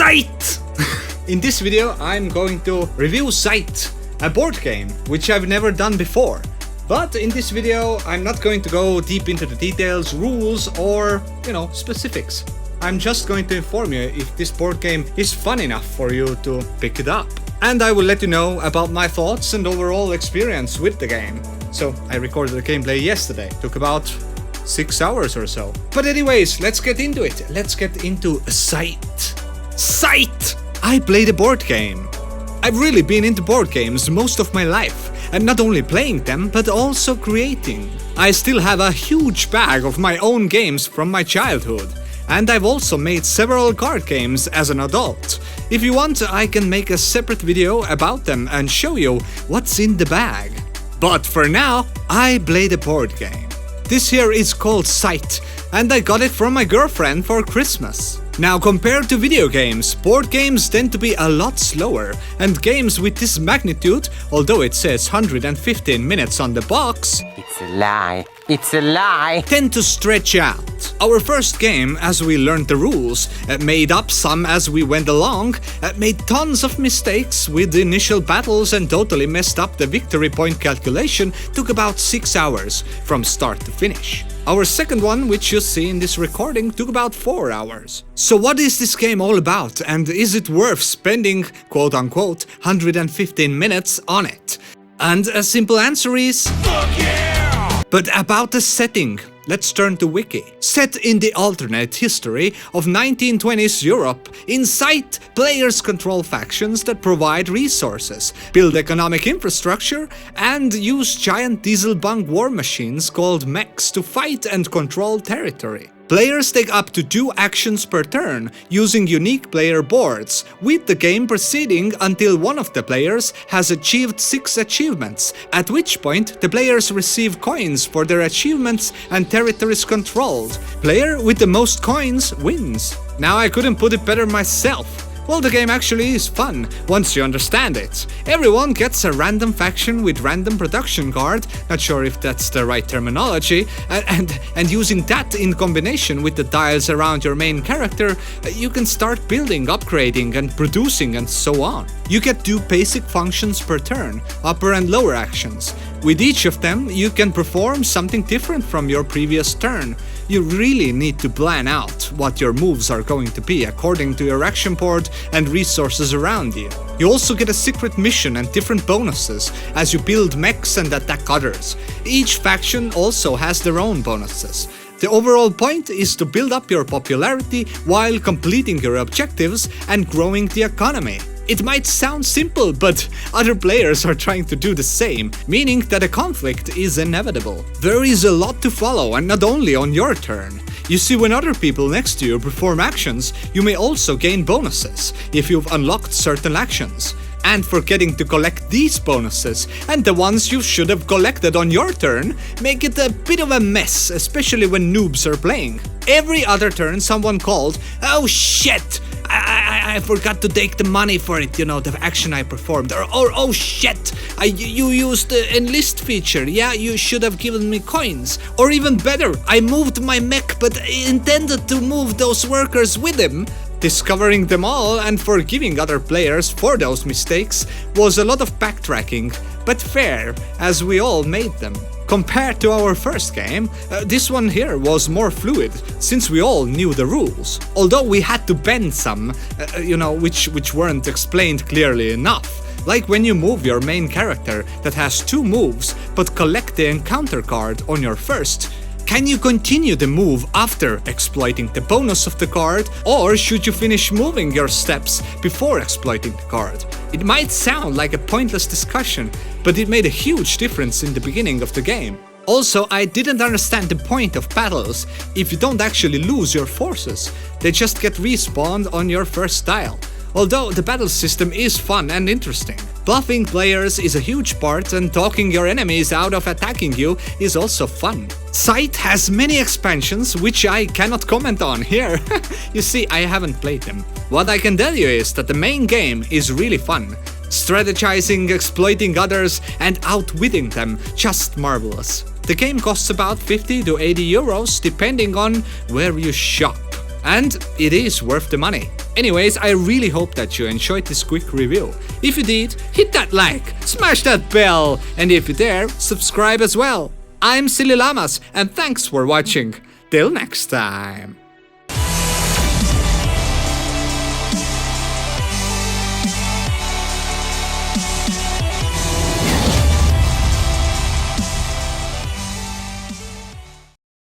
Scythe! In this video I'm going to review Scythe, a board game which I've never done before. But in this video I'm not going to go deep into the details, rules or, specifics. I'm just going to inform you if this board game is fun enough for you to pick it up. And I will let you know about my thoughts and overall experience with the game. So I recorded the gameplay yesterday, took about 6 hours or so. But anyways, let's get into it. Let's get into Scythe. Scythe! I played a board game. I've really been into board games most of my life, and not only playing them, but also creating. I still have a huge bag of my own games from my childhood, and I've also made several card games as an adult. If you want, I can make a separate video about them and show you what's in the bag. But for now, I played a board game. This here is called Scythe, and I got it from my girlfriend for Christmas. Now, compared to video games, board games tend to be a lot slower, and games with this magnitude, although it says 115 minutes on the box, it's a lie, it's a lie, tend to stretch out. Our first game, as we learned the rules, made up some as we went along, made tons of mistakes with the initial battles and totally messed up the victory point calculation, took about 6 hours from start to finish. Our second one, which you see in this recording, took about 4 hours. So what is this game all about, and is it worth spending, quote-unquote, 115 minutes on it? And a simple answer is... fuck yeah! But about the setting, let's turn to Wiki. Set in the alternate history of 1920s Europe, in Scythe, players control factions that provide resources, build economic infrastructure, and use giant dieselpunk war machines called mechs to fight and control territory. Players take up to 2 actions per turn, using unique player boards, with the game proceeding until one of the players has achieved 6 achievements, at which point the players receive coins for their achievements and territories controlled. Player with the most coins wins. Now, I couldn't put it better myself. Well, the game actually is fun, once you understand it. Everyone gets a random faction with random production card, not sure if that's the right terminology, and using that in combination with the dials around your main character, you can start building, upgrading, and producing, and so on. You get 2 basic functions per turn, upper and lower actions. With each of them, you can perform something different from your previous turn. You really need to plan out what your moves are going to be according to your action board and resources around you. You also get a secret mission and different bonuses as you build mechs and attack others. Each faction also has their own bonuses. The overall point is to build up your popularity while completing your objectives and growing the economy. It might sound simple, but other players are trying to do the same, meaning that a conflict is inevitable. There is a lot to follow, and not only on your turn. You see, when other people next to you perform actions, you may also gain bonuses if you've unlocked certain actions. And forgetting to collect these bonuses, and the ones you should have collected on your turn, make it a bit of a mess, especially when noobs are playing. Every other turn someone called, "Oh shit! I forgot to take the money for it, the action I performed." Or "Oh shit, you used the enlist feature, yeah, you should have given me coins." Or even better, "I moved my mech but intended to move those workers with him." Discovering them all and forgiving other players for those mistakes was a lot of backtracking, but fair, as we all made them. Compared to our first game, this one here was more fluid, since we all knew the rules. Although we had to bend some, which weren't explained clearly enough. Like when you move your main character that has 2 moves, but collect the encounter card on your first, can you continue the move after exploiting the bonus of the card, or should you finish moving your steps before exploiting the card? It might sound like a pointless discussion, but it made a huge difference in the beginning of the game. Also, I didn't understand the point of battles if you don't actually lose your forces. They just get respawned on your first tile. Although the battle system is fun and interesting. Bluffing players is a huge part, and talking your enemies out of attacking you is also fun. Scythe has many expansions which I cannot comment on here. You see, I haven't played them. What I can tell you is that the main game is really fun. Strategizing, exploiting others, and outwitting them, just marvelous. The game costs about 50 to 80 euros depending on where you shop. And it is worth the money. Anyways, I really hope that you enjoyed this quick review. If you did, hit that like, smash that bell, and if you dare, subscribe as well. I'm SillyLlamaz, and thanks for watching. Till next time.